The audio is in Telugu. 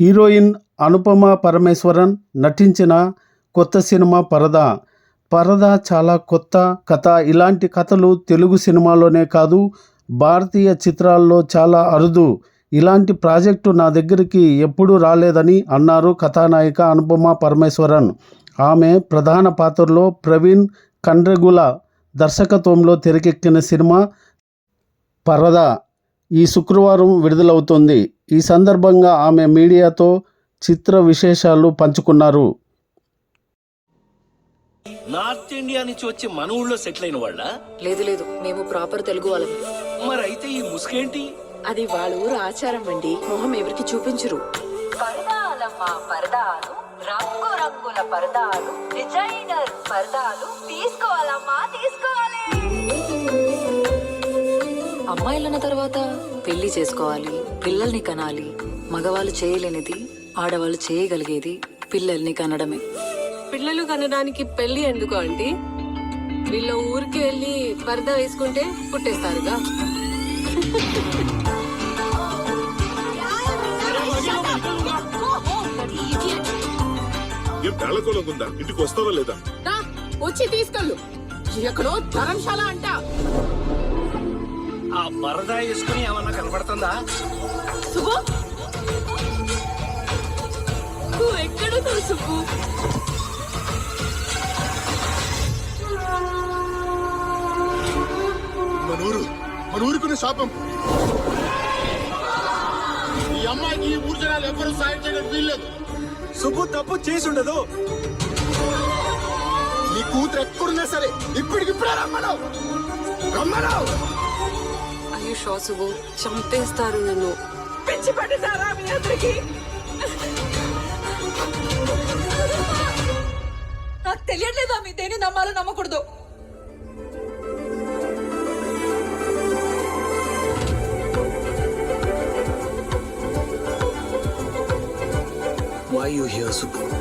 హీరోయిన్ అనుపమ పరమేశ్వరన్ నటించిన కొత్త సినిమా పరదా. పరదా చాలా కొత్త కథ. ఇలాంటి కథలు తెలుగు సినిమాలోనే కాదు, భారతీయ చిత్రాల్లో చాలా అరుదు. ఇలాంటి ప్రాజెక్టు నా దగ్గరికి ఎప్పుడూ రాలేదని అన్నారు కథానాయిక అనుపమ పరమేశ్వరన్. ఆమె ప్రధాన పాత్రలో ప్రవీణ్ కండ్రెగుల దర్శకత్వంలో తెరకెక్కిన సినిమా పరదా ఈ శుక్రవారం విడుదలవుతోంది. ఈ సందర్భంగా ఆమె మీడియాతో చిత్ర విశేషాలు పంచుకున్నారు. నార్త్ ఇండియా నుంచి వచ్చి మన ఊళ్ళో సెటిల్ అయిన వాళ్ళ? లేదు లేదు, మేము ప్రాపర్ తెలుగు వాళ్ళం. మరి అయితే ఈ ముసుగేంటి? అది వాళ్ళ ఊరు ఆచారం అండి. మొహం ఎవరికి చూపించరు. పరదాలమ్మా పరదాలు, రంగు రంగుల పరదాలు, డిజైనర్ పరదాలు తీసుకోవాలమ్మా తీసుకోవాలి. అమ్మాయిలన్న తర్వాత పెళ్లి చేసుకోవాలి, పిల్లల్ని కనాలి. మగవాళ్ళు చేయలేనిది ఆడవాళ్ళు చేయగలిగేది పిల్లల్ని కనడమే. పిల్లలు కనడానికి పెళ్లి ఎందుకు ఆంటీ? వీళ్ళ ఊరికి వెళ్ళి పరదా వేసుకుంటే పుట్టేస్తారుగా. ఏం పేళకోలంగుందా? ఇంటికి వస్తావా లేదా? వచ్చి తీసుకెళ్ళు. ఎక్కడో ధర్మశాల అంట. ఆ పరదా వేసుకుని ఏమన్నా కనపడుతుందా? సుబ్బు, నువ్వు ఎక్కడున్నావు సుబ్బు? మన ఊరుకునే శాపం. ఈ అమ్మాయికి ఈ ఊరు జనాలు ఎవరు సాయం చేయడానికి వీల్లేదు. సుబ్బు తప్పు చేసి ఉండదు. నీ కూతురు ఎక్కడున్నా సరే ఇప్పటికిప్పుడే రమ్మను. అయ్యో షో సుబ్బు, చంపేస్తారు నన్ను. పిచ్చి పట్టిందారా మీ అందరికి? నాకు తెలియట్లేదా మీ దేని నమ్మాలో నమ్మకూడదు? Why you here, Subbu?